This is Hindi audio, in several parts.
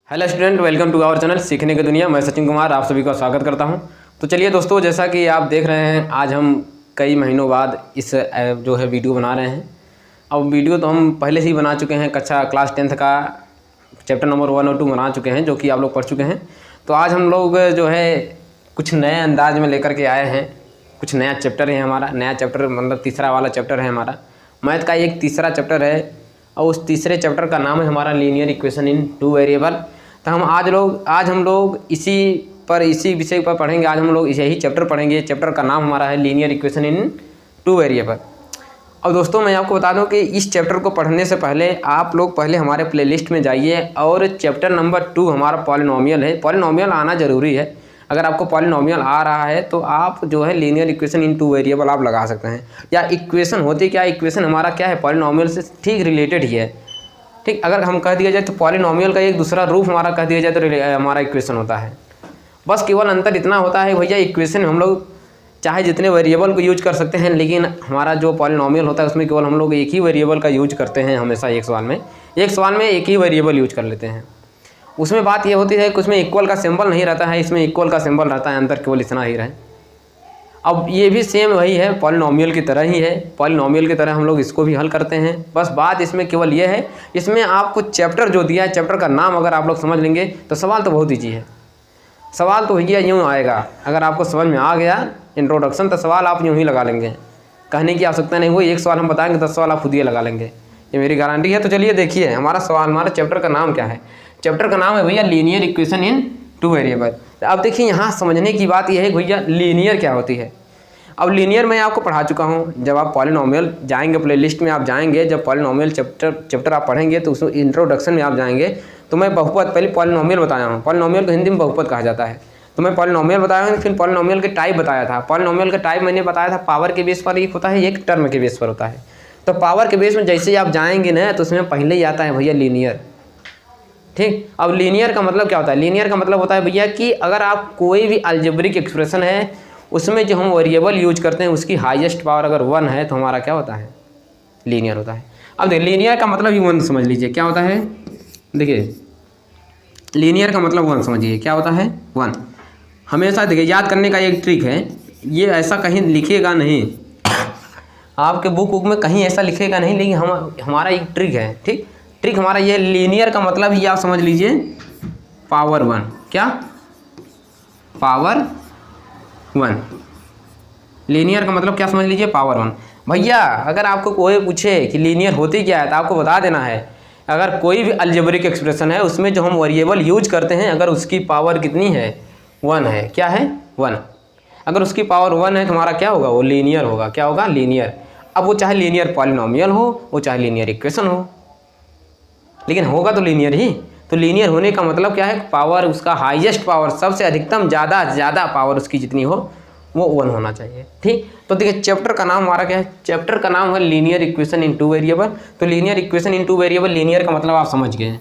Hello student, welcome to our channel सीखने की दुनिया। मैं सचिन कुमार आप सभी का स्वागत करता हूं। तो चलिए दोस्तों, जैसा कि आप देख रहे हैं, आज हम कई महीनों बाद इस जो है वीडियो बना रहे हैं। अब वीडियो तो हम पहले से ही बना चुके हैं, कक्षा क्लास 10th का चैप्टर नंबर 1 और 2 बना चुके हैं, जो कि आप लोग पढ़ चुके हैं। तो आज हम लोग जो है कुछ नए अंदाज में लेकर के आए हैं। कुछ नया चैप्टर है हमारा, नया चैप्टर मतलब तीसरा वाला चैप्टर है हमारा। मैथ का एक तीसरा चैप्टर है और उस तीसरे चैप्टर का नाम है हमारा लीनियर इक्वेशन इन 2 वेरिएबल। तो हम आज हम लोग इसी विषय पर पढ़ेंगे। आज हम लोग यही चैप्टर पढ़ेंगे। चैप्टर का नाम हमारा है लीनियर इक्वेशन इन 2 वेरिएबल। और दोस्तों, मैं आपको बता दूं कि इस चैप्टर को पढ़ने से पहले आप लोग पहले हमारे प्लेलिस्ट में जाइए और चैप्टर नंबर 2 हमारा पॉलिनोमियल है। पॉलिनोमियल आना ज़रूरी है। अगर आपको पॉलिनोमियल आ रहा है तो आप जो है लीनियर इक्वेशन इन 2 वेरिएबल आप लगा सकते हैं। या इक्वेशन होती क्या, इक्वेशन हमारा क्या है, पॉलिनोमियल से ठीक रिलेटेड ही है। ठीक, अगर हम कह दिया जाए तो पॉलिनोमियल का एक दूसरा रूप हमारा कह दिया जाए तो हमारा इक्वेशन होता है। बस केवल अंतर इतना होता है भैया, इक्वेशन हम लोग चाहे जितने वेरिएबल को यूज कर सकते हैं, लेकिन हमारा जो पॉलिनोमियल होता है उसमें केवल हम लोग एक ही वेरिएबल का यूज करते हैं। हमेशा एक सवाल में एक ही वेरिएबल यूज कर लेते हैं। उसमें बात ये होती है कि उसमें इक्वल का सिंबल नहीं रहता है, इसमें इक्वल का सिंबल रहता है। अंतर केवल इतना ही रहे। अब ये भी सेम वही है, पॉलिनोमियल की तरह ही है। पॉलिनोमियल की तरह हम लोग इसको भी हल करते हैं। बस बात इसमें केवल ये है, इसमें आपको चैप्टर जो दिया है, चैप्टर का नाम अगर आप लोग समझ लेंगे तो सवाल तो बहुत ईजी है। सवाल तो भैया यूँ आएगा, अगर आपको समझ में आ गया इंट्रोडक्शन तो सवाल आप यूँ ही लगा लेंगे। कहने की आवश्यकता नहीं, वो एक सवाल हम बताएंगे 10 सवाल आप खुद ही लगा लेंगे, ये मेरी गारंटी है। तो चलिए देखिए हमारा सवाल, हमारे चैप्टर का नाम क्या है। चैप्टर का नाम है भैया लीनियर इक्वेशन इन 2 वेरिएबल। अब देखिए यहाँ समझने की बात यह है भैया, लीनियर क्या होती है। अब लीनियर मैं आपको पढ़ा चुका हूँ। जब आप पॉलिनोमियल जाएंगे, प्लेलिस्ट में आप जाएंगे, जब पॉलिनोमियल चैप्टर आप पढ़ेंगे तो उसमें इंट्रोडक्शन में आप जाएंगे तो मैं बहुपद, पहले पॉलिनोमियल बताया हूँ। पॉलिनोमियल को हिंदी में बहुपद कहा जाता है। तो मैं पॉलिनोमियल बताया हूँ, फिर पॉलिनोमियल के टाइप बताया था। पॉलिनोमियल का टाइप मैंने बताया था, पावर के बेस पर एक होता है, एक टर्म के बेस पर होता है। तो पावर के बेस में जैसे ही आप जाएंगे ना तो उसमें पहले ही आता है भैया लीनियर। ठीक, अब लीनियर का मतलब क्या होता है। लीनियर का मतलब होता है भैया कि अगर आप कोई भी अलजेब्रिक एक्सप्रेशन है, उसमें जो हम वेरिएबल यूज करते हैं उसकी हाईएस्ट पावर अगर 1 है तो हमारा क्या होता है, लीनियर होता है। अब देखिए लीनियर का मतलब ही 1 समझ लीजिए क्या होता है। देखिए लीनियर का मतलब 1 समझिए क्या होता है, 1। हमेशा देखिए याद करने का एक ट्रिक है, ये ऐसा कहीं लिखेगा नहीं, आपके बुक में कहीं ऐसा लिखेगा नहीं, लेकिन हमारा एक ट्रिक है। ठीक, ट्रिक हमारा ये, लीनियर का मतलब ही आप समझ लीजिए पावर 1। क्या, पावर 1। लीनियर का मतलब क्या समझ लीजिए, पावर 1। भैया अगर आपको कोई पूछे कि लीनियर होती क्या है तो आपको बता देना है, अगर कोई भी अलजेब्रिक एक्सप्रेशन है उसमें जो हम वेरिएबल यूज करते हैं अगर उसकी पावर कितनी है, 1 है। क्या है, 1। अगर उसकी पावर 1 है तो हमारा क्या होगा, वो लीनियर होगा। क्या होगा, लीनियर। अब वो चाहे लीनियर पॉलिनोमियल हो, वो चाहे लीनियर इक्वेशन हो, लेकिन होगा तो लीनियर ही। तो लीनियर होने का मतलब क्या है, पावर उसका हाईएस्ट पावर, सबसे अधिकतम ज़्यादा पावर उसकी जितनी हो वो 1 होना चाहिए। ठीक, तो देखिए चैप्टर का नाम हमारा क्या है, चैप्टर का नाम है लीनियर इक्वेशन इन 2 वेरिएबल। तो linear equation in 2 variable, linear का मतलब आप समझ गए।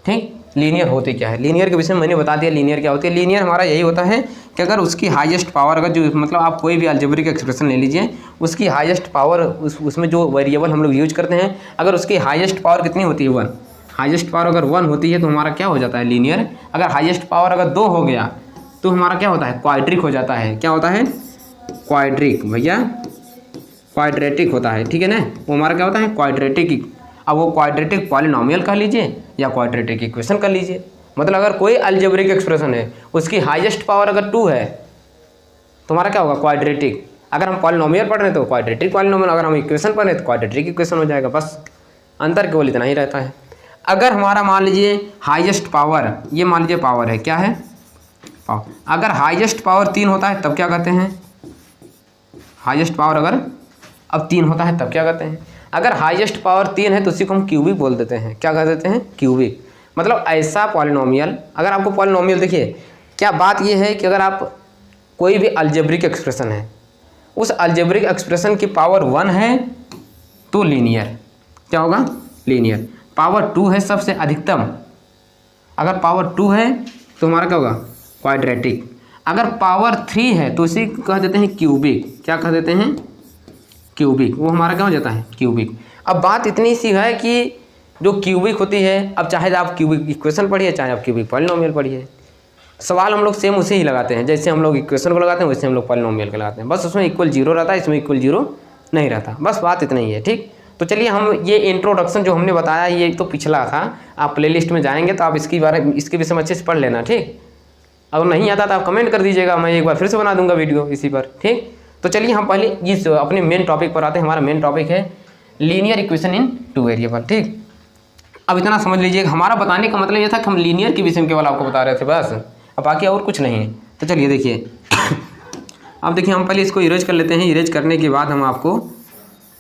ठीक, लीनियर होती क्या है, लीनियर के विषय में मैंने बता दिया लीनियर क्या होती है। लीनियर हमारा यही होता है कि अगर उसकी हाईएस्ट पावर, अगर जो मतलब आप कोई भी अलजेब्रिक एक्सप्रेशन ले लीजिए, उसकी हाईएस्ट पावर, उसमें जो वेरिएबल हम लोग यूज करते हैं, अगर उसकी हाईएस्ट पावर कितनी होती है, 1। हाईएस्ट पावर अगर 1 होती है तो हमारा क्या हो जाता है, लीनियर। अगर हाईएस्ट पावर अगर 2 हो गया तो हमारा क्या होता है, क्वाड्रिक हो जाता है। क्या होता है, क्वाड्रिक भैया, क्वाड्रेटिक होता है। ठीक है ना, वो हमारा क्या होता है, क्वाड्रेटिक। अब वो क्वाड्रेटिक पॉलिनोमियल कह लीजिए या क्वाड्रेटिक इक्वेशन कर लीजिए। मतलब अगर कोई अलजेब्रिक एक्सप्रेशन है उसकी हाईएस्ट पावर अगर 2 है तो हमारा क्या होगा, क्वाड्रेटिक। अगर हम पॉलिनोमियल पढ़ रहे हैं तो क्वाड्रेटिक पॉलिनोमियल, अगर हम इक्वेशन पढ़ रहे हैं तो क्वाड्रेटिक इक्वेशन हो जाएगा। बस अंतर केवल इतना ही रहता है। अगर हमारा मान लीजिए हाईएस्ट पावर, ये मान लीजिए पावर है, क्या है, पावर। अगर हाईएस्ट पावर 3 होता है तब क्या कहते हैं, हाईएस्ट पावर अगर अब 3 होता है तब क्या कहते हैं। अगर हाईएस्ट पावर 3 है तो उसी को हम क्यूबिक बोल देते हैं। क्या कह देते हैं, क्यूबिक। मतलब ऐसा पॉलिनोमियल, अगर आपको पॉलिनोमियल, देखिए क्या बात ये है कि अगर आप कोई भी अलजेब्रिक एक्सप्रेशन है, उस अलजेब्रिक एक्सप्रेशन की पावर 1 है तो लीनियर। क्या होगा, लीनियर। पावर 2 है सबसे अधिकतम, अगर पावर 2 है तो हमारा क्या होगा, क्वाड्रेटिक। अगर पावर 3 है तो इसी कह देते हैं क्यूबिक। क्या कह देते हैं, क्यूबिक। वो हमारा क्या हो जाता है, क्यूबिक। अब बात इतनी सी है कि जो क्यूबिक होती है, अब चाहे आप क्यूबिक इक्वेशन पढ़िए चाहे आप क्यूबिक पॉलिनोमियल पढ़िए, सवाल हम लोग सेम उसे ही लगाते हैं, जैसे हम लोग इक्वेशन को लगाते हैं वैसे हम लोग पॉलिनोमियल को लगाते हैं, बस उसमें इक्वल जीरो रहता है, इसमें इक्वल जीरो नहीं रहता, बस बात इतना ही है। ठीक, तो चलिए हम ये इंट्रोडक्शन जो हमने बताया ये तो पिछला था, आप प्लेलिस्ट में जाएंगे तो आप इसके विषय में अच्छे से पढ़ लेना। ठीक, अगर नहीं आता तो आप कमेंट कर दीजिएगा, मैं एक बार फिर से बना दूंगा वीडियो इसी पर। ठीक, तो चलिए हम पहले इस अपने मेन टॉपिक पर आते हैं। हमारा मेन टॉपिक है linear equation in two variable. ठीक, अब इतना समझ लीजिए, हमारा बताने का मतलब ये था कि हम लीनियर के विषय में केवल आपको बता रहे थे बस, अब बाकी और कुछ नहीं है। तो चलिए देखिए, अब देखिए हम पहले इसको इरेज कर लेते हैं। इरेज करने के बाद हम आपको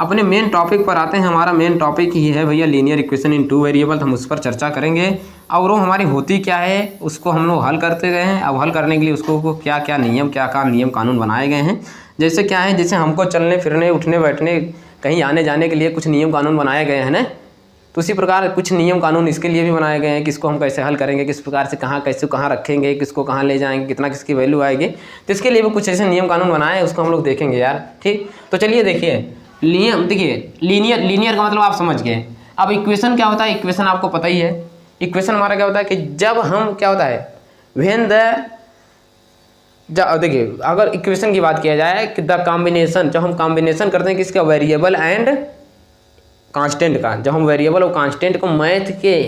अपने मेन टॉपिक पर आते हैं। हमारा मेन टॉपिक ही है भैया linear equation in two variable, हम उस पर चर्चा करेंगे और वो हमारी होती क्या है उसको हम लोग हल करते गए हैं। अब हल करने के लिए उसको क्या क्या नियम कानून बनाए गए हैं, जैसे क्या है, जैसे हमको चलने फिरने उठने बैठने कहीं आने जाने के लिए कुछ नियम कानून बनाए गए हैं ना, तो उसी प्रकार कुछ नियम कानून इसके लिए भी बनाए गए हैं कि इसको हम कैसे हल करेंगे, किस प्रकार से कैसे कहाँ रखेंगे, किसको कहाँ ले जाएंगे, कितना किसकी वैल्यू आएगी, तो इसके लिए भी कुछ ऐसे नियम कानून बनाए हैं, उसको हम लोग देखेंगे यार। ठीक, तो चलिए देखिए देखिए लीनियर का मतलब आप समझ गए। अब इक्वेशन क्या होता है, इक्वेशन आपको पता ही है। इक्वेशन हमारा क्या होता है कि जब हम क्या होता है व्हेन देखिए अगर इक्वेशन की बात किया जाए कि द कॉम्बिनेशन, जब हम कॉम्बिनेशन करते हैं किसका, वेरिएबल एंड कांस्टेंट का, जब हम वेरिएबल और कांस्टेंट को मैथ के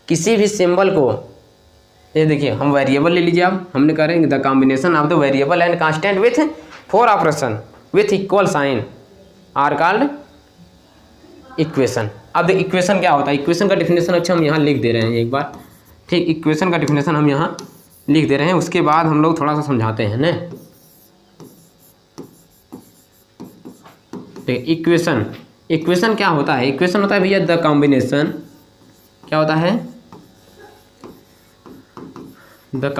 किसी भी सिंबल को, ये देखिए हम वेरिएबल ले लीजिए, अब हमने करेंगे the combination of the variable and constant with 4 operation with equal sign are called equation. अब इक्वेशन क्या होता है, इक्वेशन का डिफिनेशन अच्छा हम यहाँ लिख दे रहे हैं एक बार। ठीक, इक्वेशन का डिफिनेशन हम यहाँ लिख दे रहे हैं, उसके बाद हम लोग थोड़ा सा समझाते हैं ना। इक्वेशन क्या होता है, इक्वेशन होता है भैया द कॉम्बिनेशन, क्या होता है, the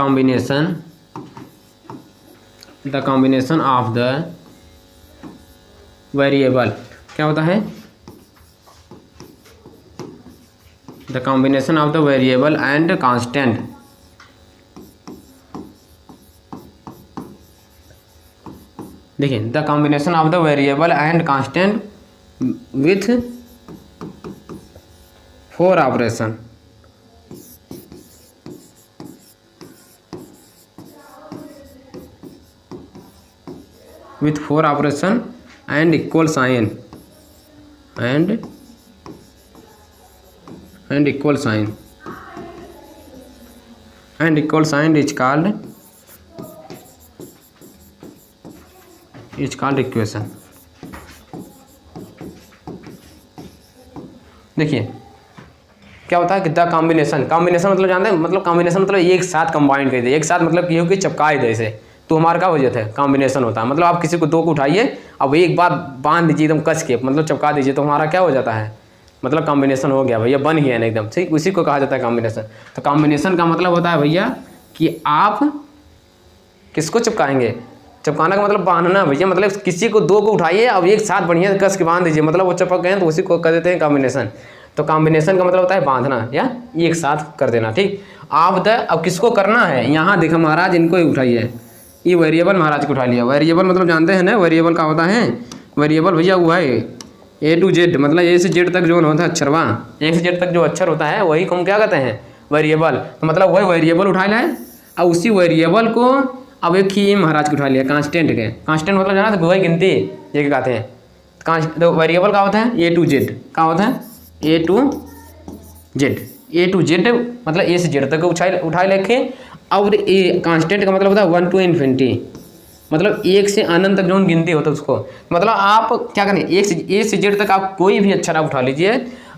combination of the variable, क्या होता है, the combination of the variable and constant. देखिए the combination of the variable and constant with 4 operation, with 4 operation and equal sign and equal sign is called equation. देखिए क्या होता है कि द कॉम्बिनेशन मतलब जानते हैं, मतलब कॉम्बिनेशन मतलब एक साथ कंबाइंड कर दे, एक साथ मतलब ये हो कि चपकाए दे इसे, तो हमारा क्या हो जाता है, कॉम्बिनेशन होता है। मतलब आप किसी को दो को उठाइए, अब एक बार बांध दीजिए एकदम कस के, मतलब चपका दीजिए, तो हमारा क्या हो जाता है, मतलब कॉम्बिनेशन हो गया भैया, बन गया ना एकदम। ठीक, उसी को कहा जाता है कॉम्बिनेशन। तो कॉम्बिनेशन का मतलब होता है भैया कि आप किसको चिपकाएंगे, चिपकाना का मतलब बांधना भैया, मतलब किसी को दो को उठाइए अब एक साथ बढ़िया कस के बांध दीजिए, मतलब वो चिपक गए तो उसी को कह देते हैं कॉम्बिनेशन। तो कॉम्बिनेशन का मतलब होता है बांधना या एक साथ कर देना। ठीक, अब किसको करना है, यहाँ देखो महाराज इनको ही उठाइए, ये वेरिएबल महाराज को उठा लिया। वेरिएबल मतलब जानते हैं ना, वेरिएबल का होता है, वेरिएबल भैया हुआ है A to Z, मतलब A से Z तक जो होता है अक्षर, वहाँ A से Z तक जो अक्षर होता है वही को हम क्या कहते हैं, वेरिएबल। तो मतलब वही वेरिएबल उठा लिया है, और उसी वेरिएबल को अब एक ही महाराज को उठा लिया कांस्टेंट के। कांस्टेंट मतलब जाना तो वही गिनती ये क्या कहते हैं, तो वेरिएबल का होता है A to Z, क्या होता है A to Z मतलब A से Z तक उठाए लिखे। और ए कांस्टेंट का मतलब होता है 1 to infinity, मतलब एक से अनंत तक जो गिनती होता है उसको। मतलब आप क्या करें, एक से जेड तक आप कोई भी अक्षर आप उठा लीजिए,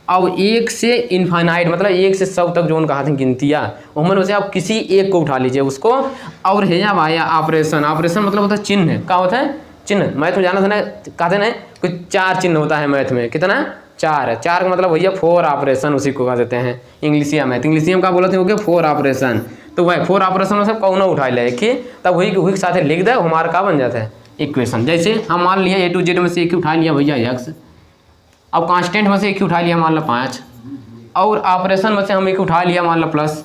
और एक से इन्फाइनाइट मतलब एक से 100 तक जो उनका गिनतियाँ, उनमें से आप किसी एक को उठा लीजिए उसको। और है या भाया ऑपरेशन मतलब होता है चिन्ह, क्या होता है चिन्ह। मैथ में जाना था ना, कहते ना कुछ 4 चिन्ह होता है मैथ में, कितना 4 का मतलब भैया 4 ऑपरेशन, उसी को कह देते हैं इंग्लिशिया मैथ। इंग्लिशिया में क्या बोलते हैं, हो गया 4 ऑपरेशन। तो वही 4 ऑपरेशन में सब कौन उठा ले कि तब वही के साथ लिख दे, हमारा क्या बन जाता है इक्वेशन। जैसे हम मान लिया A to Z में से एक ही उठा लिया भैया x, अब कांस्टेंट में से एक ही उठा लिया मान लो 5, और ऑपरेशन में से हम एक उठा लिया मान लो प्लस,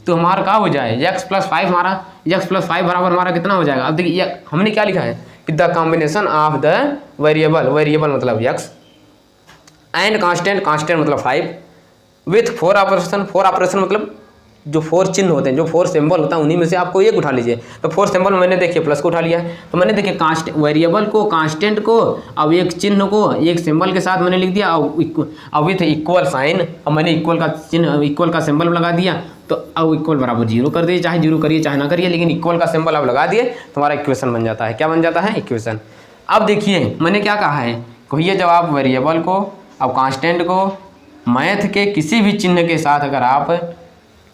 तो हमारा क्या हो जाए x + 5, हमारा x + 5 बराबर हमारा कितना हो जाएगा। अब देखिए हमने क्या लिखा है कि the combination of the variable मतलब x एंड कांस्टेंट मतलब 5, विथ 4 ऑपरेशन। 4 ऑपरेशन मतलब जो 4 चिन्ह होते हैं, जो 4 सिंबल होता है, उन्हीं में से आपको एक उठा लीजिए। तो 4 सिंबल मैंने देखिए प्लस को उठा लिया है, तो मैंने देखिए वेरिएबल को, कांस्टेंट को, अब एक चिन्ह को एक सिंबल के साथ मैंने लिख दिया, अब विथ इक्वल साइन, अब मैंने इक्वल का चिन्ह, इक्वल का सिंबल लगा दिया, तो अब इक्वल बराबर 0 कर दिए, चाहे 0 करिए चाहे ना करिए, लेकिन इक्वल का सिंबल अब लगा दिए, तुम्हारा इक्वेशन बन जाता है। क्या बन जाता है? इक्वेशन। अब देखिए मैंने क्या कहा है, कहिए जब आप वेरिएबल को, अब कांस्टेंट को मैथ के किसी भी चिन्ह के साथ अगर आप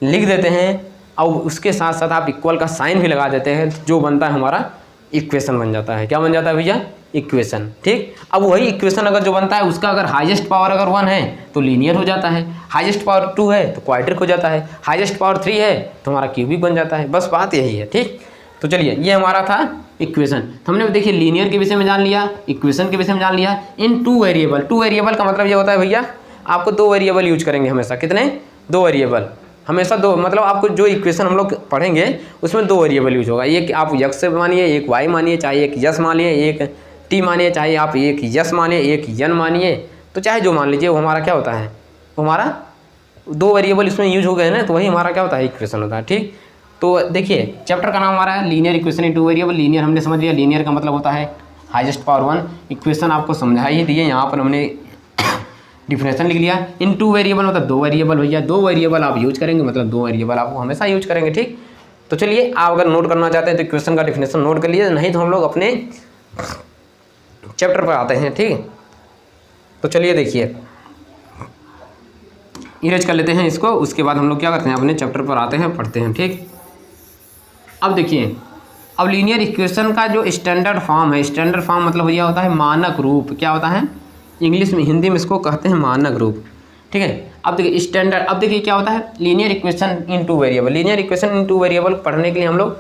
लिख देते हैं और उसके साथ साथ आप इक्वल का साइन भी लगा देते हैं, जो बनता है हमारा इक्वेशन बन जाता है। क्या बन जाता है भैया? इक्वेशन। ठीक, अब वही इक्वेशन अगर जो बनता है उसका अगर हाईएस्ट पावर अगर 1 है तो लीनियर हो जाता है, हाईएस्ट पावर 2 है तो क्वाड्रिक हो जाता है, हाईएस्ट पावर 3 है तो हमारा क्यूबिक बन जाता है। बस बात यही है। ठीक, तो चलिए ये हमारा था इक्वेशन। तो हमने देखिए लीनियर के विषय में जान लिया, इक्वेशन के विषय में जान लिया। इन 2 वेरिएबल, 2 वेरिएबल का मतलब ये होता है भैया आपको 2 वेरिएबल यूज करेंगे हमेशा। कितने? 2 वेरिएबल हमेशा। 2 मतलब आपको जो इक्वेशन हम लोग पढ़ेंगे उसमें 2 वेरिएबल यूज होगा। एक आप यक्स मानिए, एक वाई मानिए, चाहे एक यस मानिए, एक टी मानिए, चाहे आप एक यस मानिए, एक यन मानिए, तो चाहे जो मान लीजिए, वो हमारा क्या होता है, वो हमारा 2 वेरिएबल इसमें यूज हो गए ना, तो वही हमारा क्या होता है? इक्वेशन होता है। ठीक, तो देखिए चैप्टर का नाम हमारा है linear equation in 2 variable. Linear हमने समझ लिया, लीनियर का मतलब होता है हाईएस्ट पावर 1। इक्वेशन आपको समझा ही दिए, यहाँ पर हमने डिफिनेशन लिख लिया। इन 2 वेरिएबल मतलब 2 वेरिएबल भैया, 2 वेरिएबल आप यूज करेंगे, मतलब 2 वेरिएबल आपको हमेशा यूज करेंगे। ठीक, तो चलिए आप अगर नोट करना चाहते हैं तो इक्वेशन का डिफिनेशन नोट कर लीजिए, नहीं तो हम लोग अपने चैप्टर पर आते हैं। ठीक, तो चलिए देखिए इरेज कर लेते हैं इसको, उसके बाद हम लोग क्या करते हैं, अपने चैप्टर पर आते हैं, पढ़ते हैं। ठीक, अब देखिए, अब लीनियर इक्वेशन का जो स्टैंडर्ड फॉर्म है, स्टैंडर्ड फॉर्म मतलब भैया होता है मानक रूप। क्या होता है? इंग्लिश में, हिंदी में इसको कहते हैं मानक रूप। ठीक है, अब देखिए स्टैंडर्ड, अब देखिए क्या होता है linear equation in 2 variable. Linear equation in 2 variable पढ़ने के लिए हम लोग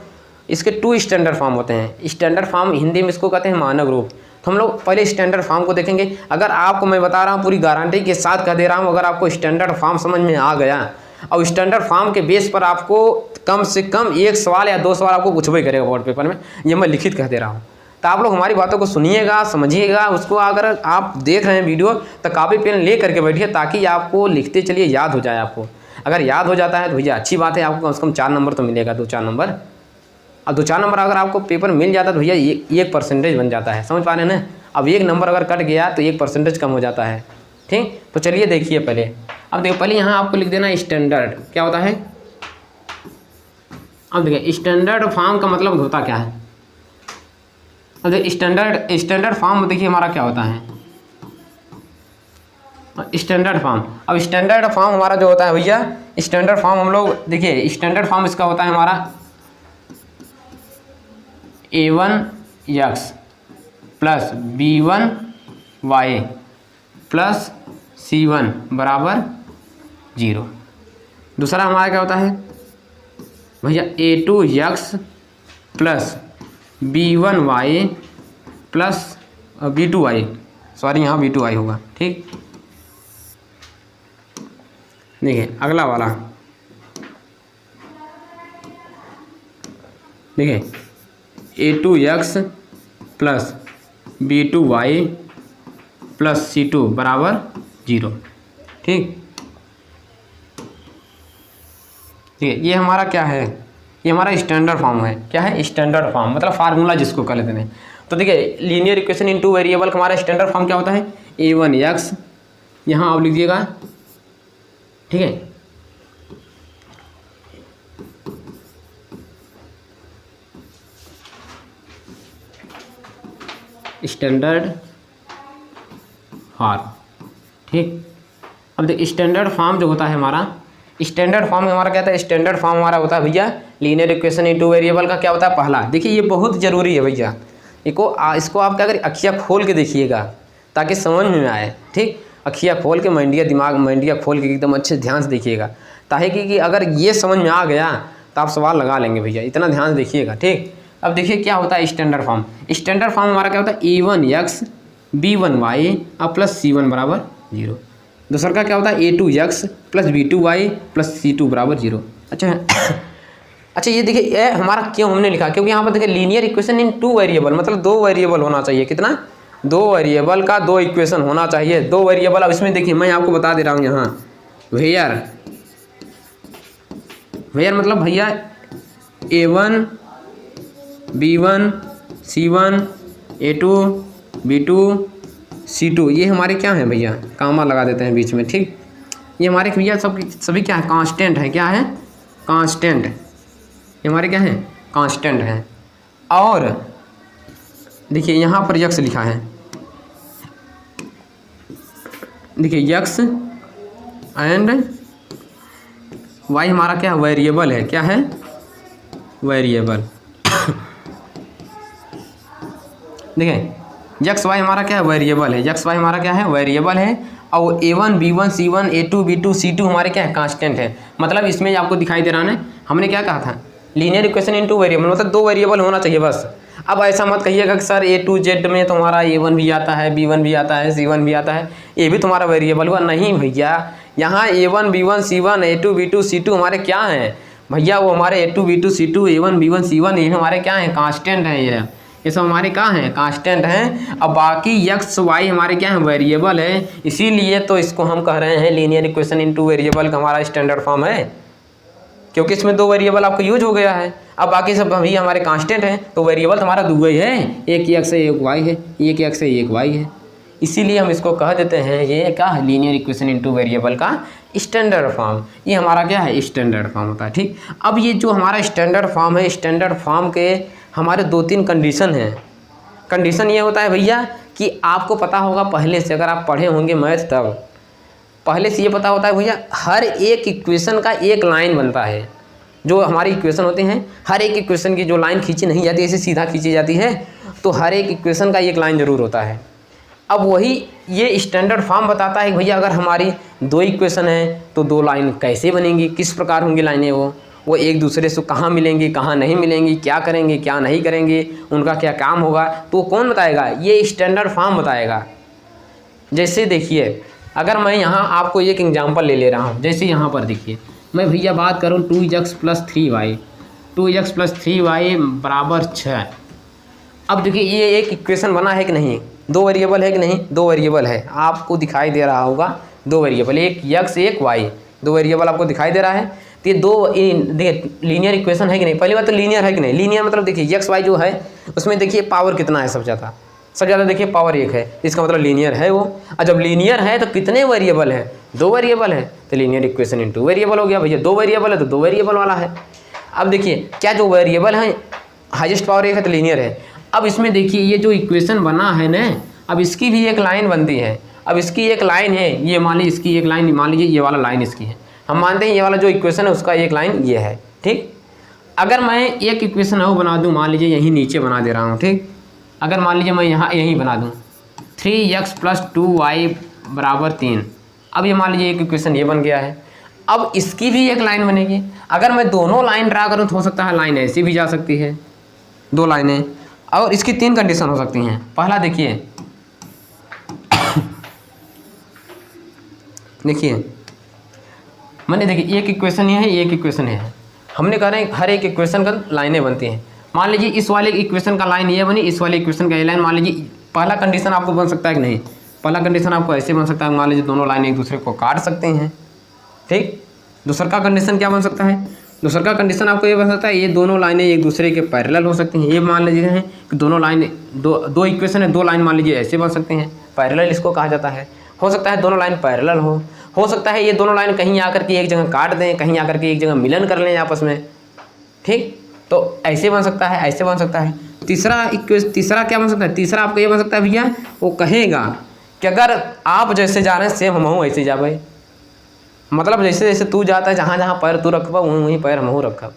इसके 2 स्टैंडर्ड फॉर्म होते हैं। स्टैंडर्ड फॉर्म हिंदी में इसको कहते हैं मानक रूप। तो हम लोग पहले स्टैंडर्ड फॉर्म को देखेंगे। अगर आपको मैं बता रहा हूँ, पूरी गारंटी के साथ कह दे रहा हूँ, अगर आपको स्टैंडर्ड फॉर्म समझ में आ गया और स्टैंडर्ड फॉर्म के बेस पर आपको कम से कम 1 सवाल या 2 सवाल आपको पूछबे करेगा बोर्ड पेपर में, ये मैं लिखित कह दे रहा हूँ। तो आप लोग हमारी बातों को सुनिएगा, समझिएगा उसको। अगर आप देख रहे हैं वीडियो तो कापी पेन ले करके बैठिए, ताकि आपको लिखते चलिए, याद हो जाए आपको। अगर याद हो जाता है तो भैया अच्छी बात है, आपको कम से कम 4 नंबर तो मिलेगा, 2-4 नंबर। अब 2-4 नंबर अगर आपको पेपर मिल जाता है तो भैया 1% बन जाता है। समझ पा रहे हैं ना? अब 1 नंबर अगर कट गया तो 1% कम हो जाता है। ठीक, तो चलिए देखिए पहले। अब देखिए पहले यहाँ आपको लिख देना स्टैंडर्ड। क्या होता है? अब देखिए स्टैंडर्ड फॉर्म का मतलब होता क्या है। अब देखिए स्टैंडर्ड फॉर्म देखिए हमारा क्या होता है, स्टैंडर्ड फॉर्म। अब स्टैंडर्ड फॉर्म हमारा जो होता है भैया, स्टैंडर्ड फॉर्म हम लोग देखिए, स्टैंडर्ड फॉर्म इसका होता है हमारा a1x plus b1y plus c1 बराबर 0। दूसरा हमारा क्या होता है भैया, a2x plus b1y plus b2y, sorry यहाँ b2y होगा। ठीक, देखिए अगला वाला, देखिए a2x plus b2y plus c2 बराबर 0। ठीक, ठीक है, ये हमारा क्या है, ये हमारा स्टैंडर्ड फॉर्म है। क्या है? स्टैंडर्ड फॉर्म मतलब फार्मूला जिसको कह लेते हैं। तो देखिए लीनियर इक्वेशन इन 2 वेरिएबल का हमारा स्टैंडर्ड फॉर्म क्या होता है, a1x, यहाँ आप लिखिएगा। ठीक है, स्टैंडर्ड फॉर्म। ठीक, अब देखिए स्टैंडर्ड फॉर्म जो होता है हमारा, स्टैंडर्ड फॉर्म हमारा क्या होता है, स्टैंडर्ड फॉर्म हमारा होता है भैया लीनियर इक्वेशन इन 2 वेरिएबल का। क्या होता है? पहला देखिए, ये बहुत ज़रूरी है भैया, इसको आप क्या करिए, अखियाँ खोल के देखिएगा ताकि समझ में आए। ठीक, अखियाँ खोल के, मंडिया खोल के एकदम अच्छे ध्यान से देखिएगा, ताकि कि अगर ये समझ में आ गया तो आप सवाल लगा लेंगे भैया। इतना ध्यान से देखिएगा। ठीक, अब देखिए क्या होता है स्टैंडर्ड फॉर्म। स्टैंडर्ड फॉर्म हमारा क्या होता है, a1x b1y अब प्लस c1 बराबर 0। दूसरा का क्या होता है, a2x plus b2y plus c2 बराबर 0। अच्छा ये देखिए, ये हमारा क्यों हमने लिखा, क्योंकि यहाँ पर देखिए लीनियर इक्वेशन इन 2 वेरिएबल मतलब 2 वेरिएबल होना चाहिए। कितना? 2 वेरिएबल का 2 इक्वेशन होना चाहिए। 2 वेरिएबल। अब इसमें देखिए मैं आपको बता दे रहा हूँ, यहाँ वेयर मतलब भैया A1 B1 C1 A2 B2 C2 ये हमारे क्या हैं भैया, कामा लगा देते हैं बीच में, ठीक। ये हमारे भैया सभी क्या है, कांस्टेंट है। क्या है, कांस्टेंट। ये हमारे क्या है, कांस्टेंट हैं। और देखिए यहाँ पर यक्स लिखा है, देखिए यक्स एंड वाई हमारा क्या वेरिएबल है। क्या है, वेरिएबल। देखिए यक्स वाई हमारा क्या है, वेरिएबल है। यक्स वाई हमारा क्या है, वेरिएबल है। और A1 B1 C1 A2 B2 C2 हमारे क्या है, कांस्टेंट है। मतलब इसमें आपको दिखाई दे रहा है, हमने क्या कहा था, लीनियर इक्वेशन इनटू वेरिएबल, मतलब दो वेरिएबल होना चाहिए बस। अब ऐसा मत कहिएगा कि सर A to Z में तुम्हारा A1 भी आता है, B1 भी आता है, C1 भी आता है, ये भी तुम्हारा वेरिएबल हुआ। नहीं भैया, यहाँ A1 B1 C1 A2 B2 C2 हमारे क्या हैं भैया, वो हमारे A2 B2 C2 A1 B1 C1 ये हमारे क्या हैं, कांस्टेंट हैं। ये सब हमारे क्या हैं, कांस्टेंट हैं। अब बाकी एक्स वाई हमारे क्या हैं, वेरिएबल है। इसीलिए तो इसको हम कह रहे हैं लीनियर इक्वेशन इनटू वेरिएबल का हमारा स्टैंडर्ड फॉर्म है, क्योंकि इसमें दो वेरिएबल आपको यूज हो गया है। अब बाकी सब अभी हमारे कांस्टेंट हैं, तो वेरिएबल हमारा दो ही है, एक एक्स है एक वाई है, एक एक्स है एक वाई है। इसीलिए हम इसको कह देते हैं ये क्या है, लीनियर इक्वेशन इनटू वेरिएबल का स्टैंडर्ड फॉर्म। ये हमारा क्या है, स्टैंडर्ड फॉर्म होता है, ठीक। अब ये जो हमारा स्टैंडर्ड फॉर्म है, स्टैंडर्ड फॉर्म के हमारे 2-3 कंडीशन हैं। कंडीशन ये होता है भैया कि आपको पता होगा पहले से, अगर आप पढ़े होंगे मैथ तब पहले से ये पता होता है भैया, हर एक इक्वेशन का एक लाइन बनता है। जो हमारी इक्वेशन होते हैं, हर एक इक्वेशन की जो लाइन खींची नहीं जाती, ऐसे सीधा खींची जाती है, तो हर एक इक्वेशन का एक लाइन ज़रूर होता है। अब वही ये स्टैंडर्ड फॉर्म बताता है कि भैया अगर हमारी दो इक्वेशन है तो दो लाइन कैसे बनेंगी, किस प्रकार होंगी लाइनें, वो एक दूसरे से कहाँ मिलेंगी, कहाँ नहीं मिलेंगी, क्या करेंगे क्या नहीं करेंगे, उनका क्या काम होगा, तो कौन बताएगा, ये स्टैंडर्ड फॉर्म बताएगा। जैसे देखिए, अगर मैं यहाँ आपको एक एग्जांपल ले रहा हूँ, जैसे यहाँ पर देखिए, मैं भैया बात करूँ 2x + 3y, 2x + 3y = 6। अब देखिए ये एक इक्वेशन बना है कि नहीं, दो वेरिएबल है कि नहीं, दो वेरिएबल है, आपको दिखाई दे रहा होगा दो वेरिएबल, एक x एक y, दो वेरिएबल आपको दिखाई दे रहा है। तो ये दो देखिए लीनियर इक्वेशन है कि नहीं, पहली बात तो लीनियर है कि नहीं। लीनियर मतलब देखिए x y जो है उसमें देखिए पावर कितना है, सबसे ज़्यादा देखिए पावर 1 है, इसका मतलब लीनियर है वो। और जब लीनियर है तो कितने वेरिएबल है, दो वेरिएबल है, तो लीनियर इक्वेशन इनटू वेरिएबल हो गया भैया। दो वेरिएबल है तो दो वेरिएबल वाला है। अब देखिए क्या जो वेरिएबल है हाईएस्ट पावर 1 है तो लीनियर है। अब इसमें देखिए ये जो इक्वेशन बना है ना, अब इसकी भी एक लाइन बनती है। अब इसकी एक लाइन है, ये मान लीजिए इसकी एक लाइन, मान लीजिए ये वाला लाइन इसकी है, हम मानते हैं ये वाला जो इक्वेशन है उसका एक लाइन ये है, ठीक। अगर मैं एक इक्वेशन और बना दूँ, मान लीजिए यहीं नीचे बना दे रहा हूँ, ठीक। अगर मान लीजिए मैं यहाँ यहीं बना दूँ 3x + 2y = 3। अब ये मान लीजिए एक इक्वेशन ये बन गया है। अब इसकी भी एक लाइन बनेगी। अगर मैं दोनों लाइन ड्रा करूँ तो हो सकता है लाइन ऐसी भी जा सकती है, दो लाइनें, और इसकी 3 कंडीशन हो सकती हैं। पहला देखिए मैंने देखिए एक इक्वेशन ये है, एक इक्वेशन है, हमने कह रहे हैं हर एक इक्वेशन का लाइनें बनती हैं। मान लीजिए इस वाले इक्वेशन का लाइन ये बनी, इस वाले इक्वेशन का ये लाइन, मान लीजिए पहला कंडीशन आपको बन सकता है कि नहीं, पहला कंडीशन आपको ऐसे बन सकता है, मान लीजिए दोनों लाइन एक दूसरे को काट सकते हैं, ठीक। दूसरा का कंडीशन क्या बन सकता है, दूसरा का कंडीशन आपको ये बन सकता है, ये दोनों लाइनें एक दूसरे के पैरेलल हो सकती हैं। ये मान लीजिए हैं कि दोनों लाइन दो इक्वेशन है, दो लाइन मान लीजिए ऐसे बन सकते हैं, पैरेलल इसको कहा जाता है। हो सकता है दोनों लाइन पैरेलल हो सकता है ये दोनों लाइन कहीं आकर के एक जगह काट दें, कहीं आकर के एक जगह मिलन कर लें आपस में, ठीक। तो ऐसे बन सकता है, ऐसे बन सकता है। तीसरा क्या बन सकता है, तीसरा आपको ये बन सकता है भैया, वो कहेगा कि अगर आप जैसे जा रहे हैं सेम हम ऐसे जा भाई, मतलब जैसे जैसे तू जाता है, जहाँ जहाँ पैर तू रखबा वहीं पैर हम रखब।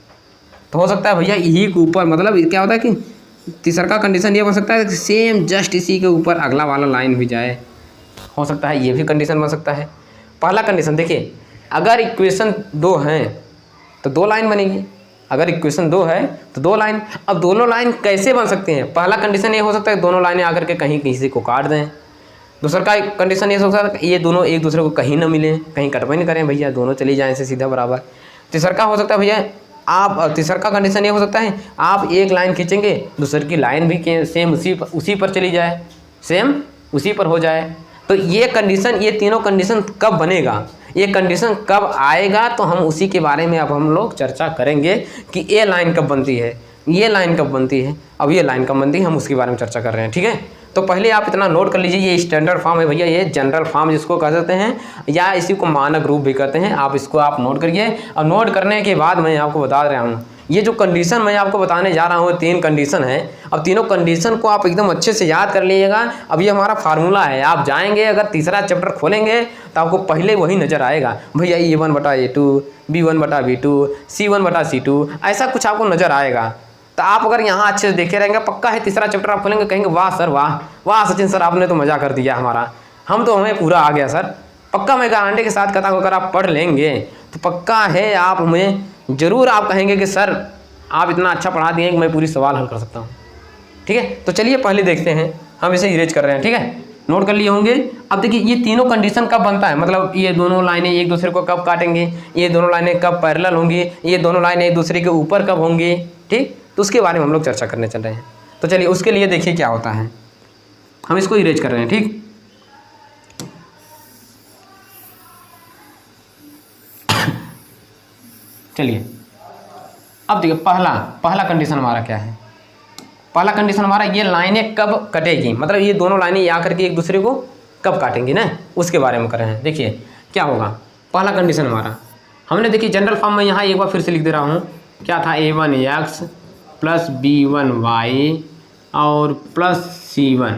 तो हो सकता है भैया यही के ऊपर, मतलब क्या होता है कि तीसरा का कंडीशन ये बन सकता है कि सेम जस्ट इसी के ऊपर अगला वाला लाइन भी जाए, हो सकता है ये भी कंडीशन बन सकता है। पहला कंडीशन देखिए, अगर इक्वेशन 2 हैं तो दो लाइन बनेगी, अगर इक्वेशन 2 है तो दो लाइन। अब दोनों लाइन कैसे बन सकते हैं, पहला कंडीशन ये हो सकता है दोनों लाइनें आकर के कहीं किसी को काट दें। दूसरा का कंडीशन ये हो सकता है ये दोनों एक दूसरे को कहीं ना मिलें, कहीं कटवाई नहीं करें भैया, दोनों चली जाएँ से सीधा बराबर। तीसरा का हो सकता है भैया आप, तीसरा का कंडीशन ये हो सकता है आप एक लाइन खींचेंगे, दूसरे की लाइन भी सेम उसी पर चली जाए, सेम उसी पर हो जाए। तो ये कंडीशन, ये तीनों कंडीशन कब बनेगा, ये कंडीशन कब आएगा तो हम उसी के बारे में अब हम लोग चर्चा करेंगे कि ये लाइन कब बनती है, ये लाइन कब बनती है, अब ये लाइन कब बनती है, हम उसके बारे में चर्चा कर रहे हैं। ठीक है, तो पहले आप इतना नोट कर लीजिए, ये स्टैंडर्ड फॉर्म है भैया, ये जनरल फॉर्म जिसको कह सकते हैं या इसी को मानक रूप भी कहते हैं। आप इसको आप नोट करिए और नोट करने के बाद मैं आपको बता रहा हूँ ये जो कंडीशन मैं आपको बताने जा रहा हूँ 3 कंडीशन है। अब तीनों कंडीशन को आप एकदम अच्छे से याद कर लीजिएगा। अब ये हमारा फार्मूला है, आप जाएंगे अगर तीसरा चैप्टर खोलेंगे तो आपको पहले वही नज़र आएगा भैया, A1/A2, B1/B2, C1/C2, ऐसा कुछ आपको नज़र आएगा। तो आप अगर यहाँ अच्छे से देखे रहेंगे पक्का है तीसरा चैप्टर आप खोलेंगे कहेंगे वाह सर, वाह वाह सचिन सर, आपने तो मज़ा कर दिया हमारा, हमें पूरा आ गया सर। पक्का मैं गारंटी के साथ कहता हूँ अगर आप पढ़ लेंगे तो पक्का है आप हमें ज़रूर आप कहेंगे कि सर आप इतना अच्छा पढ़ा दिए कि मैं पूरी सवाल हल कर सकता हूँ। ठीक है, तो चलिए पहले देखते हैं, हम इसे इरेज कर रहे हैं। ठीक है, नोट कर लिए होंगे। अब देखिए ये तीनों कंडीशन कब बनता है, मतलब ये दोनों लाइनें एक दूसरे को कब काटेंगे, ये दोनों लाइनें कब पैरेलल होंगी, ये दोनों लाइनें एक दूसरे के ऊपर कब होंगी। ठीक, तो उसके बारे में हम लोग चर्चा करने चल रहे हैं। तो चलिए उसके लिए देखिए क्या होता है, हम इसको इरेज कर रहे हैं। ठीक, चलिए अब देखिए पहला कंडीशन हमारा क्या है। पहला कंडीशन हमारा ये लाइनें कब कटेगी, मतलब ये दोनों लाइनें आकर के एक दूसरे को कब काटेंगी ना, उसके बारे में कर रहे हैं। देखिए क्या होगा पहला कंडीशन हमारा, हमने देखिए जनरल फॉर्म में यहाँ एक बार फिर से लिख दे रहा हूँ, क्या था A1x प्लस B1y और प्लस C1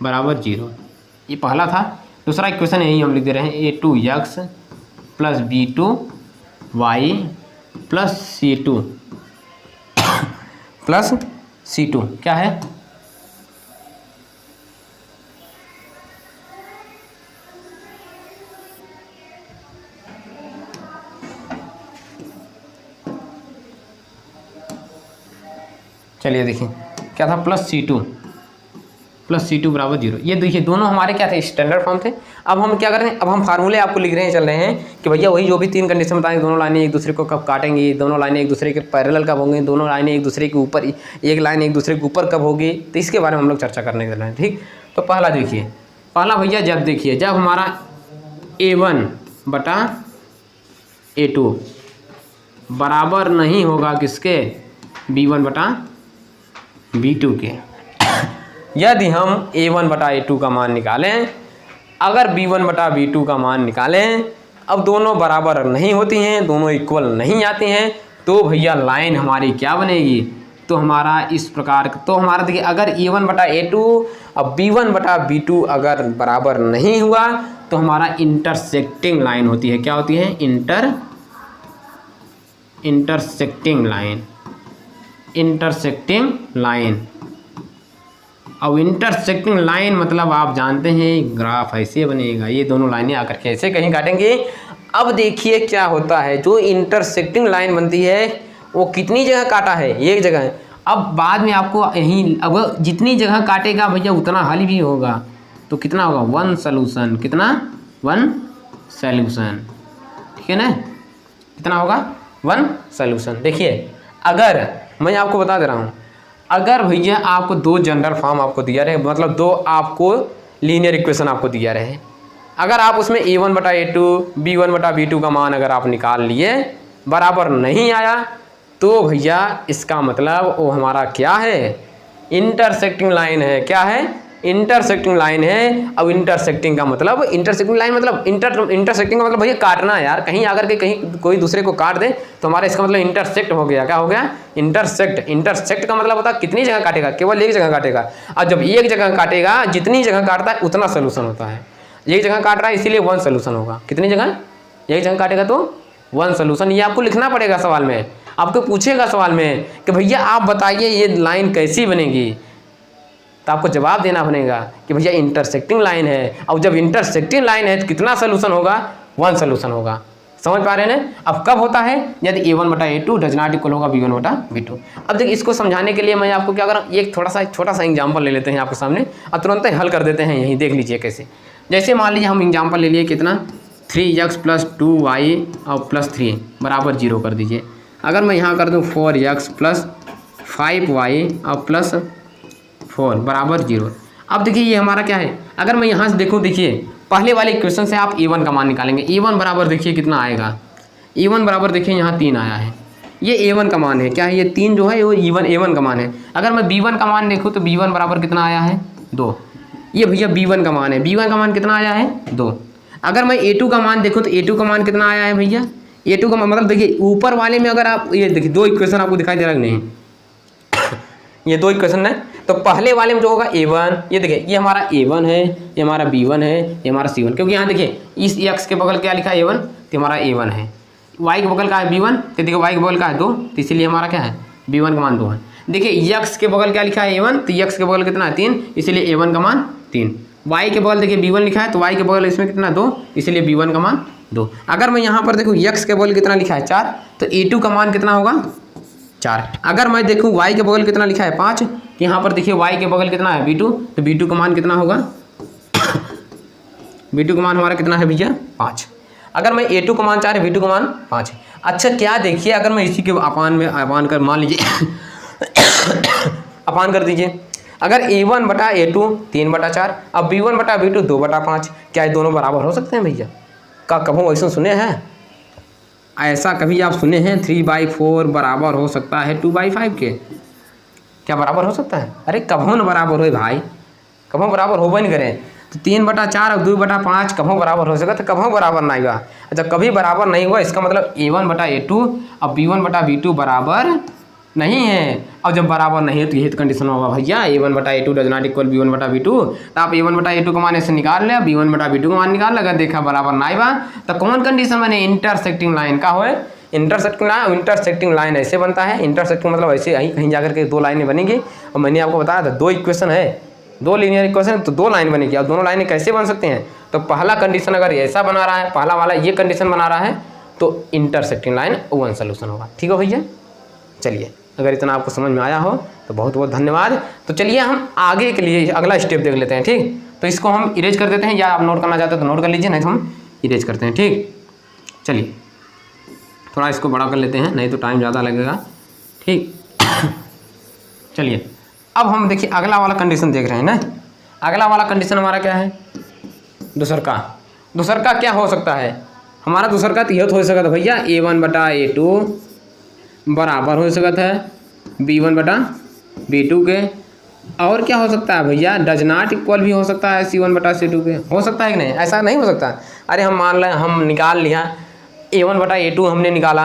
= 0, ये पहला था। दूसरा इक्वेशन यही हम लिख दे रहे हैं A2x plus B2y plus C2 plus C2 क्या है, चलिए देखिए क्या था प्लस C2 = 0। ये देखिए दोनों हमारे क्या थे, स्टैंडर्ड फॉर्म थे। अब हम क्या कर रहे हैं, अब हम फार्मूले आपको लिख रहे हैं, चल रहे हैं कि भैया वही जो भी 3 कंडीशन बताएंगे, दोनों लाइनें एक दूसरे को कब काटेंगी, दोनों लाइनें एक दूसरे के पैरेलल कब होंगी, दोनों लाइनें एक दूसरे के ऊपर, एक लाइन एक दूसरे के ऊपर कब होगी, तो इसके बारे में हम लोग चर्चा करने चल रहे हैं। ठीक, तो पहला देखिए, पहला भैया जब हमारा A1/A2 बराबर नहीं होगा किसके, B1/B2 के, यदि हम A1/A2 का मान निकालें, अगर B1/B2 का मान निकालें, अब दोनों बराबर नहीं होती हैं, दोनों इक्वल नहीं आती हैं, तो भैया लाइन हमारी क्या बनेगी, तो हमारा इस प्रकार, तो हमारा देखिए अगर A1/A2 और B1/B2 अगर बराबर नहीं हुआ तो हमारा इंटरसेक्टिंग लाइन होती है। क्या होती है, इंटरसेक्टिंग लाइन। अब इंटरसेक्टिंग लाइन मतलब आप जानते हैं ग्राफ ऐसे बनेगा, ये दोनों लाइनें आकर के ऐसे कहीं काटेंगे। अब देखिए क्या होता है, जो इंटरसेक्टिंग लाइन बनती है वो कितनी जगह काटा है, एक जगह। अब बाद में आपको यहीं, अब जितनी जगह काटेगा भैया उतना हल भी होगा, तो कितना होगा, 1 सॉल्यूशन, कितना 1 सॉल्यूशन, ठीक है ना, कितना होगा 1 सॉल्यूशन। देखिए अगर मैं आपको बता दे रहा हूँ, अगर भैया आपको 2 जनरल फॉर्म आपको दिया रहे, मतलब 2 आपको लीनियर इक्वेशन आपको दिया रहे, अगर आप उसमें A1/A2 B1/B2 का मान अगर आप निकाल लिए, बराबर नहीं आया, तो भैया इसका मतलब वो हमारा क्या है, इंटरसेक्टिंग लाइन है। क्या है, इंटरसेक्टिंग लाइन है। अब इंटरसेक्टिंग का मतलब, इंटरसेक्टिंग लाइन मतलब इंटरसेक्टिंग का मतलब भैया काटना है यार, कहीं आकर के कहीं कोई दूसरे को काट दे तो हमारा इसका मतलब इंटरसेक्ट हो गया। क्या हो गया, इंटरसेक्ट का मतलब होता है कितनी जगह काटेगा, केवल एक जगह काटेगा। और जब एक जगह काटेगा, जितनी जगह काटता है उतना सोल्यूशन होता है। एक जगह काट रहा है इसीलिए 1 सोल्यूशन होगा। कितनी जगह, एक जगह काटेगा तो 1 सोल्यूशन। ये आपको लिखना पड़ेगा सवाल में, आपको पूछेगा सवाल में कि भैया आप बताइए ये लाइन कैसी बनेगी, तो आपको जवाब देना बनेगा कि भैया इंटरसेक्टिंग लाइन है। और जब इंटरसेक्टिंग लाइन है तो कितना सोल्यूशन होगा, 1 सोल्यूशन होगा। समझ पा रहे हैं ना। अब कब होता है, यदि A1/A2 डज नॉट इक्वल होगा B1/B2। अब देखिए इसको समझाने के लिए मैं आपको क्या करूँ, एक छोटा सा एग्जाम्पल ले लेते हैं आपके सामने और तुरंत ही हल कर देते हैं। यहीं देख लीजिए कैसे। जैसे मान लीजिए हम एग्जाम्पल ले लिए कितना, 3x + 2y और +3 = 0 कर दीजिए। अगर मैं यहाँ कर दूँ 4x + 5y और +4 = 0। अब देखिए ये हमारा क्या है, अगर मैं यहाँ से देखूँ, देखिए पहले वाले इक्वेशन से आप a1 का मान निकालेंगे। a1 बराबर देखिए कितना आएगा, a1 बराबर देखिए यहाँ 3 आया है, ये a1 का मान है, क्या है ये 3 जो है वो a1 का मान है। अगर मैं b1 का मान देखूँ तो b1 बराबर कितना आया है 2, ये भैया b1 का मान है, b1 का मान कितना आया है 2। अगर मैं a2 का मान देखूँ तो a2 का मान कितना आया है भैया, a2 का मतलब देखिए ऊपर वाले में अगर आप ये देखिए 2 इक्वेशन आपको दिखाई दे रहा है नहीं, ये 2 इक्वेशन है, तो पहले वाले में जो होगा a1, ये देखिए ये हमारा a1 है, ये हमारा b1 है, ये हमारा c1, क्योंकि यहाँ देखिए इस x के बगल क्या लिखा है a1, तो हमारा a1 है, y के बगल का है b1, तो देखिए y के बगल का है 2, तो इसीलिए हमारा क्या है b1 का मान 2 है। देखिए x के बगल क्या लिखा है a1, तो x के बगल कितना है 3, इसीलिए a1 का मान 3। y के बगल देखिए b1 लिखा है, तो y के बगल इसमें कितना 2, इसलिए b1 का मान 2। अगर मैं यहाँ पर देखूँ x के बगल कितना लिखा है 4, तो a2 का मान कितना होगा 4। अगर मैं देखूँ y के बगल कितना लिखा है 5, तो यहाँ पर देखिए y के बगल कितना है b2, तो b2 का मान कितना होगा b2 का मान हमारा कितना है भैया 5। अगर मैं a2 का मान 4 है, b2 का मान 5 है। अच्छा क्या देखिए, अगर मैं इसी के अपान कर मान लीजिए अपान कर दीजिए, अगर a1 बटा a2 3/4, अब b1 बटा b2 2/5, क्या ये दोनों बराबर हो सकते हैं भैया? का कभी ऐसा सुने हैं? ऐसा कभी आप सुने हैं 3/4 बराबर हो सकता है 2/5 के? क्या बराबर हो सकता है? अरे कभों न बराबर हो भाई, कभों बराबर हो नहीं करें, तो 3/4 और 2/5 कभों बराबर हो सका, तो कभों बराबर नहीं हुआ। अच्छा कभी बराबर नहीं हुआ इसका मतलब a1 बटा a2 और b1 बटा b2 बराबर नहीं है। और जब बराबर नहीं है तो यही तो कंडीशन होगा भैया, a1 बटा a2 does not equal b1 बटा b2। तो आप a1 बटा a2 का मान ऐसे निकाल ले, b1 बटा b2 का मान निकाल ले, अगर देखा बराबर नहीं बा तो कौन कंडीशन बने, इंटरसेक्टिंग लाइन का होए। इंटरसेक्टिंग लाइन ऐसे बनता है, इंटरसेक्टिंग मतलब ऐसे कहीं जाकर के 2 लाइनें बनेंगी। और मैंने आपको बताया था 2 इक्वेशन है, 2 लीनियर इक्वेशन, तो 2 लाइन बनेगी। अब दोनों लाइनें कैसे बन सकते हैं, तो पहला कंडीशन अगर ऐसा बना रहा है, पहला वाला ये कंडीशन बना रहा है, तो इंटरसेक्टिंग लाइन 1 सोल्यूशन होगा। ठीक है भैया, चलिए अगर इतना आपको समझ में आया हो तो बहुत बहुत धन्यवाद। तो चलिए हम आगे के लिए अगला स्टेप देख लेते हैं। ठीक, तो इसको हम इरेज कर देते हैं, या आप नोट करना चाहते हैं तो नोट कर लीजिए, नहीं तो हम इरेज करते हैं। ठीक, चलिए थोड़ा इसको बड़ा कर लेते हैं, नहीं तो टाइम ज़्यादा लगेगा। ठीक चलिए अब हम देखिए अगला वाला कंडीशन देख रहे हैं ना। अगला वाला कंडीशन हमारा क्या है, दूसर का क्या हो सकता है हमारा, दूसर का यह हो सकता है भैया a1 बटा a2 बराबर हो सकता है b1 बटा b2 के। और क्या हो सकता है भैया, डज नॉट इक्वल भी हो सकता है c1 बटा c2 के। हो सकता है कि नहीं? ऐसा नहीं हो सकता। अरे हम मान लें, हम निकाल लिया a1 बटा a2 हमने निकाला,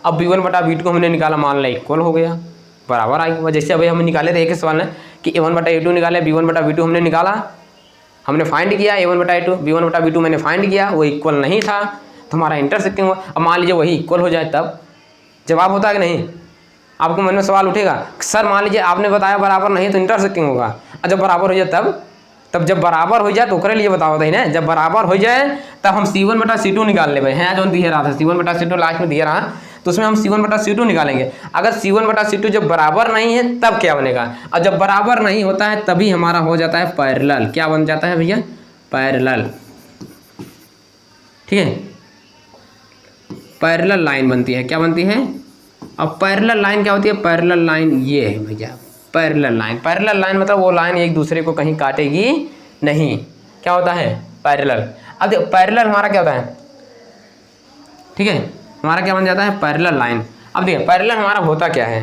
अब b1 बटा b2 हमने निकाला, मान लें इक्वल हो गया, बराबर आ गया। जैसे अभी हम निकाले थे एक ही सवाल में कि a1 बटा a2 निकाले, b1 बटा b2 हमने निकाला, हमने फाइंड किया a1 बटा a2, b1 बटा b2 मैंने फाइंड किया, वो इक्वल नहीं था तो हमारा इंटरसेक्टिंग हुआ। अब मान लीजिए वही इक्वल हो जाए तब जवाब होता है कि नहीं? आपको मन में सवाल उठेगा, सर मान लीजिए आपने बताया बराबर नहीं तो इंटरसेक्टिंग होगा, और जब बराबर हो जाए तब जब बराबर हो जाए तो ओकरे लिए बताओ था ना, जब बराबर हो जाए तब हम c1 बटा c2 निकाल लेंगे। हैं जो दिया रहा था c1 बटा c2 लास्ट में दिया रहा, तो उसमें हम c1 बटा c2 निकालेंगे। अगर c1 बटा c2 जब बराबर नहीं है तब क्या बनेगा, और जब बराबर नहीं होता है तभी हमारा हो जाता है पैरेलल। क्या बन जाता है भैया, पैरेलल। ठीक है, पैरेलल लाइन बनती है। क्या बनती है? अब पैरेलल लाइन क्या होती है, पैरेलल लाइन ये है भैया, पैरेलल लाइन मतलब वो लाइन एक दूसरे को कहीं काटेगी नहीं। क्या होता है, पैरेलल। अब देखो पैरेलल हमारा क्या होता है, ठीक है, हमारा क्या बन जाता है, पैरेलल लाइन। अब देखिए पैरेलल हमारा होता क्या है,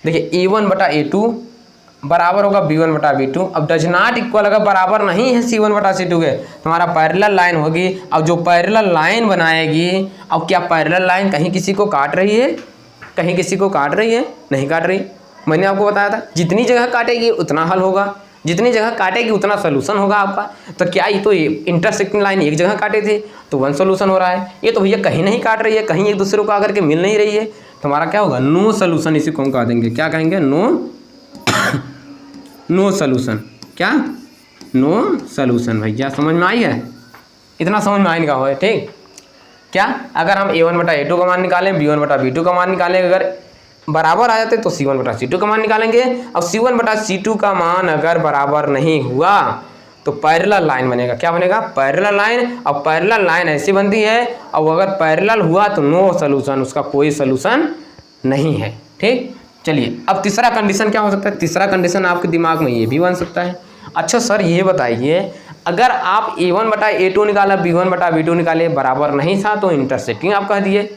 देखिए a1 बटा a2 बराबर होगा b1 बटा b2। अब डज नॉट इक्वल अगर बराबर नहीं है c1 बटा c2 के तो हमारा पैरेलल लाइन होगी। अब जो पैरेलल लाइन बनाएगी, अब क्या पैरेलल लाइन कहीं किसी को काट रही है, कहीं किसी को काट रही है? नहीं काट रही। मैंने आपको बताया था जितनी जगह काटेगी उतना हल होगा, जितनी जगह काटेगी उतना सोल्यूशन होगा आपका। तो क्या ये तो इंटरसेक्टिंग लाइन एक जगह काटे थे तो 1 सोल्यूशन हो रहा है, ये तो भैया कहीं नहीं काट रही है, कहीं एक दूसरे को आकर के मिल नहीं रही है, तो हमारा क्या होगा, नो सोल्यूशन। इसी को हम कह देंगे, क्या कहेंगे, नो सोल्यूशन। क्या, नो सोल्यूशन। भैया समझ में आई है? इतना समझ में आने का हो, ठीक। क्या, अगर हम a1 बटा a2 का मान निकालें, b1 बटा b2 का मान निकालें, अगर बराबर आ जाते तो c1 बटा c2 का मान निकालेंगे। अब c1 बटा c2 का मान अगर बराबर नहीं हुआ तो पैरेलल लाइन बनेगा। क्या बनेगा, पैरेलल लाइन। अब पैरेलल लाइन ऐसी बनती है, अब अगर पैरेलल हुआ तो नो सोल्यूशन, उसका कोई सोल्यूशन नहीं है। ठीक, चलिए अब तीसरा कंडीशन क्या हो सकता है। तीसरा कंडीशन आपके दिमाग में ये भी बन सकता है। अच्छा सर ये बताइए, अगर आप A1/A2 निकाला, B1/B2 निकाले बराबर नहीं था तो इंटरसेप्टिंग आप कह दिए।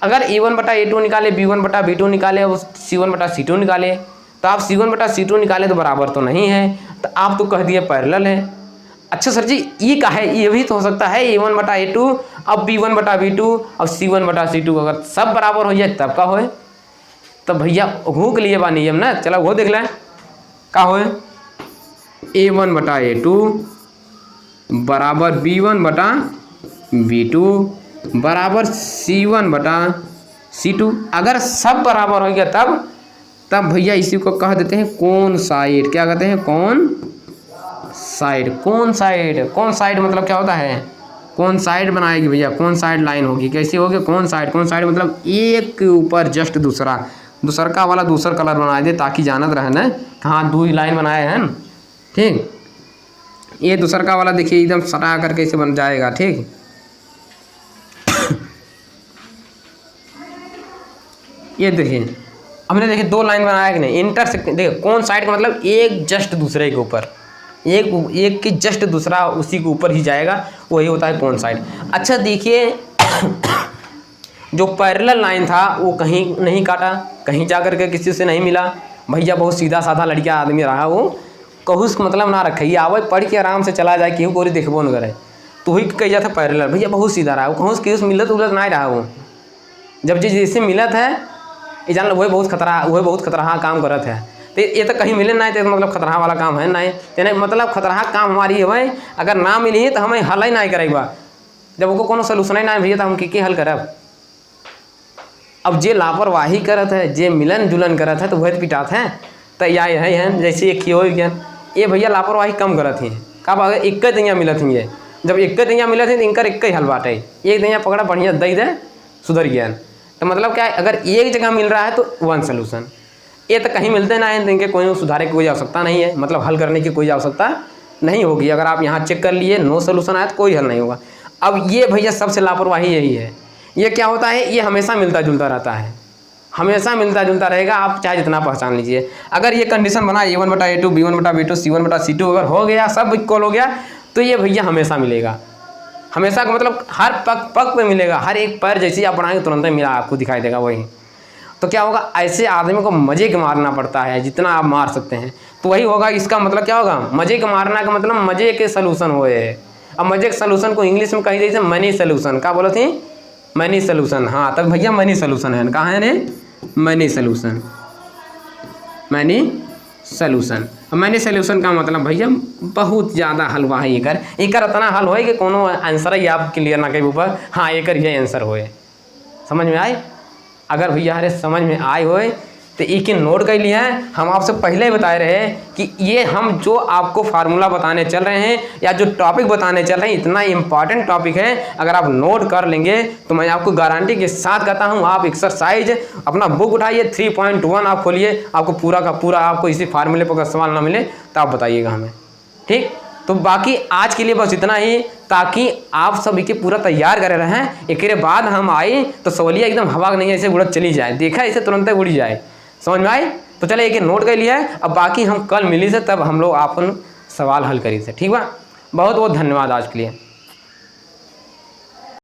अगर A1/A2 निकाले, B1/B2 निकाले और C1/C2 निकाले तो आप C1/C2 निकाले तो बराबर तो नहीं है, तो आप तो कह दिए पैरेलल है। अच्छा सर जी ये का है, ये भी तो हो सकता है A1/A2 अब B1/B2 और C1/C2 अगर सब बराबर हो जाए तब का होए। तब भैया वो के लिए बा नियम ना, चलो वो देख लें का होए। A1/A2 बराबर B1/B2 बराबर C1/C2। अगर सब बराबर हो गया तब भैया इसी को कह देते हैं कौन साइड। क्या कहते हैं? कौन साइड। कौन साइड, कौन साइड मतलब क्या होता है? कौन साइड बनाएगी भैया, कौन साइड लाइन होगी, कैसी होगी? कौन साइड। कौन साइड मतलब एक के ऊपर जस्ट दूसरका वाला दूसर कलर बना दे ताकि जानत रहे ना कहाँ दो लाइन बनाए हैं। ठीक, ये दूसरका वाला देखिए एकदम सटा करके इसे बन जाएगा। ठीक, ये देखिए हमने देखिए दो लाइन बनाया कि नहीं, इंटरसेक्ट। देखिए कौन साइड का मतलब एक जस्ट दूसरे के ऊपर, एक की जस्ट दूसरा उसी के ऊपर ही जाएगा, वही होता है कौन साइड। अच्छा देखिए जो पैरेलल लाइन था वो कहीं नहीं काटा, कहीं जा कर के किसी से नहीं मिला भैया, बहुत सीधा साधा लड़का आदमी रहा वो, कहूँ मतलब ना रखे, ये आवे पढ़ के आराम से चला जाए, केहू कोई देखबो न करे, तो वही कही जाता पैरेलल। भैया बहुत सीधा रहा वो, कहूँ केहू से मिलत उलत नहीं रहा वो, जब जैसे मिलत है ये जान लो वही बहुत खतरा काम करत है। तो ये तो कहीं मिले ना तो मतलब खतरा वाला काम है नहीं, तेने मतलब खतरा काम हमारी है। अगर ना मिली तो हमें हल ही नहीं करेगा, जब वो कोनो सोल्यूशन ही ना भैया तो हम के हल करब। अब जे लापरवाही करत है, जे मिलन जुलन करत है तो वह पिटात है। तो या है जैसे एक हो गया ये भैया लापरवाही कम करत ही कब अगर एक दैया मिलत ही, जब एक दैया मिलत है तो इनकर एक ही हल बाटे, एक दैया पकड़ा बढ़िया दई दे सुधर गया। तो मतलब क्या है, अगर एक जगह मिल रहा है तो वन सोल्यूशन, ये तो कहीं मिलते ना है तो इनके कोई सुधारे की कोई आवश्यकता नहीं है, मतलब हल करने की कोई आवश्यकता नहीं होगी। अगर आप यहाँ चेक कर लिए नो सोल्यूशन आया तो कोई हल नहीं होगा। अब ये भैया सबसे लापरवाही यही है, ये क्या होता है, ये हमेशा मिलता जुलता रहता है, हमेशा मिलता जुलता रहेगा, आप चाहे जितना पहचान लीजिए। अगर ये कंडीशन बना A1/A2 B1/B2 C1/C2 अगर हो गया, सब इक्वल हो गया, तो ये भैया हमेशा मिलेगा, हमेशा का मतलब हर पग पे मिलेगा, हर एक पैर जैसे आप बनाएंगे तुरंत ही मिला आपको दिखाई देगा वही। तो क्या होगा, ऐसे आदमी को मजे के मारना पड़ता है, जितना आप मार सकते हैं तो वही होगा। इसका मतलब क्या होगा, मजे के मारना का मतलब मजे के सोल्यूशन हुए। अब मजे के सोल्यूशन को इंग्लिश में कही जैसे मनी सोल्यूशन, क्या बोला थी? Money solution. हाँ तब भैया मनी सोल्यूशन है, कहाँ है ने? Money solution, money solution. Money solution का मतलब भैया बहुत ज़्यादा हलवा है, एकर इतना हल होए कि कोनो आंसर ही आप क्लियर ना कहीं ऊपर, हाँ एकर ये आंसर होए। समझ में आए? अगर भैया हरे समझ में आए होए तो एक नोट कर लिया है। हम आपसे पहले ही बताए रहे कि ये हम जो आपको फार्मूला बताने चल रहे हैं या जो टॉपिक बताने चल रहे हैं इतना इंपॉर्टेंट टॉपिक है, अगर आप नोट कर लेंगे तो मैं आपको गारंटी के साथ कहता हूँ, आप एक्सरसाइज अपना बुक उठाइए 3.1 आप खोलिए, आपको पूरा का पूरा आपको इसी फार्मूले पर अगर सवाल ना मिले तो आप बताइएगा हमें। ठीक, तो बाकी आज के लिए बस इतना ही, ताकि आप सभी के पूरा तैयार करे रहें। एक बाद हम आए तो सवालिया एकदम हवा नहीं ऐसे उड़त चली जाए, देखा ऐसे तुरंत उड़ी जाए। समझ में आई? तो चले एक नोट कर लिया है, अब बाकी हम कल मिली से तब हम लोग अपन सवाल हल करी से। ठीक बा, बहुत बहुत धन्यवाद आज के लिए।